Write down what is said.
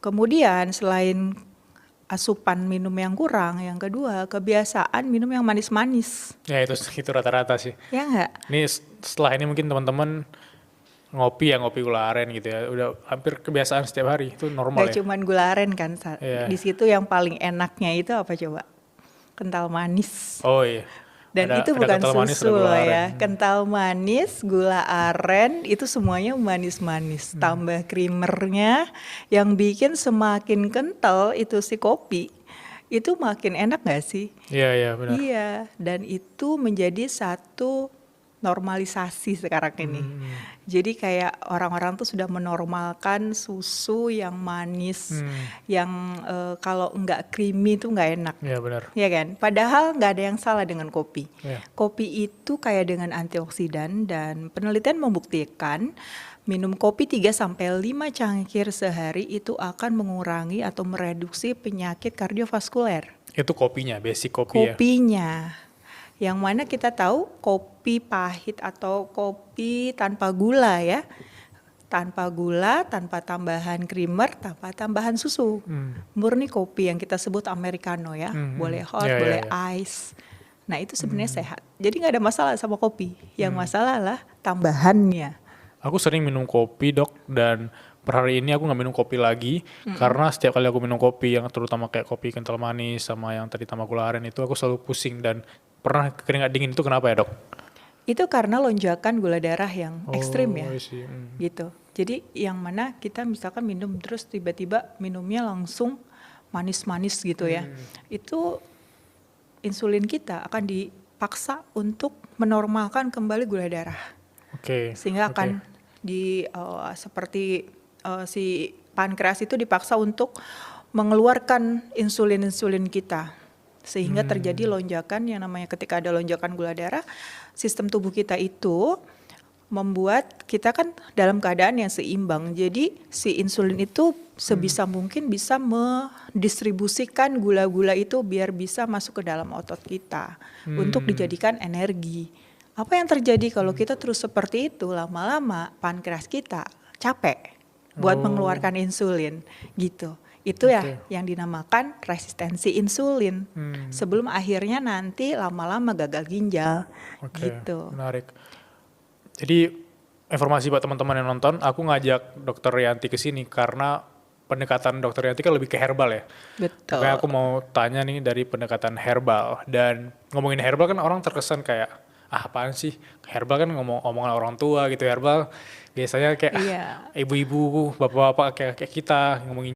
Kemudian selain asupan minum yang kurang, yang kedua kebiasaan minum yang manis-manis, Ya itu rata-rata sih. ya nggak? Ini setelah ini mungkin teman-teman ngopi gula aren gitu ya. Udah hampir kebiasaan setiap hari. Itu normal Nggak ya. cuman gula aren kan, di Iya. situ yang paling enaknya itu apa coba? Kental manis. Oh iya. Dan itu Ada bukan kental manis, ada susu gula loh aren. ya, kental manis, gula aren, itu semuanya manis-manis. Tambah creamernya yang bikin semakin kental itu si kopi, itu makin enak gak sih? Iya, iya benar. Iya, dan itu menjadi satu normalisasi sekarang ini. Hmm. Jadi kayak orang-orang tuh sudah menormalkan susu yang manis, yang kalau nggak creamy tuh nggak enak. Iya benar. Ya kan? Padahal nggak ada yang salah dengan kopi. Iya. Kopi itu kaya dengan antioksidan dan penelitian membuktikan minum kopi 3-5 cangkir sehari itu akan mengurangi atau mereduksi penyakit kardiovaskuler. Itu kopinya, basic kopi ya. Kopinya. Yang mana kita tahu kopi pahit atau kopi tanpa gula ya. Tanpa gula, tanpa tambahan creamer, tanpa tambahan susu. Murni kopi yang kita sebut americano ya. Boleh hot, Ya, ya, boleh ya. ice. Nah itu sebenarnya sehat. Jadi nggak ada masalah sama kopi. Yang masalah lah tambahannya. Aku sering minum kopi dok, dan per hari ini aku nggak minum kopi lagi karena setiap kali aku minum kopi yang terutama kayak kopi kental manis sama yang tadi tambah gula aren itu aku selalu pusing dan pernah keringat dingin. Itu kenapa ya dok? Itu karena lonjakan gula darah yang ekstrim ya. I see. Gitu. Jadi yang mana kita misalkan minum terus tiba-tiba minumnya langsung manis-manis gitu ya. Itu insulin kita akan dipaksa untuk menormalkan kembali gula darah. Oke. Sehingga akan seperti si pankreas itu dipaksa untuk mengeluarkan insulin-insulin kita. Sehingga terjadi lonjakan yang namanya ketika ada lonjakan gula darah, sistem tubuh kita itu membuat kita kan dalam keadaan yang seimbang. Jadi si insulin itu sebisa mungkin bisa mendistribusikan gula-gula itu biar bisa masuk ke dalam otot kita untuk dijadikan energi. Apa yang terjadi kalau kita terus seperti itu, lama-lama pankreas kita capek buat mengeluarkan insulin gitu. Itu ya yang dinamakan resistensi insulin. Sebelum akhirnya nanti lama-lama gagal ginjal gitu. Menarik. Jadi informasi buat teman-teman yang nonton, aku ngajak Dokter Rianti ke sini karena pendekatan Dokter Rianti kan lebih ke herbal ya. Betul. Makanya aku mau tanya nih dari pendekatan herbal. Dan ngomongin herbal kan orang terkesan kayak, apaan sih? Herbal kan omongan orang tua gitu. Herbal biasanya kayak ibu-ibu, bapak-bapak kayak kita ngomongin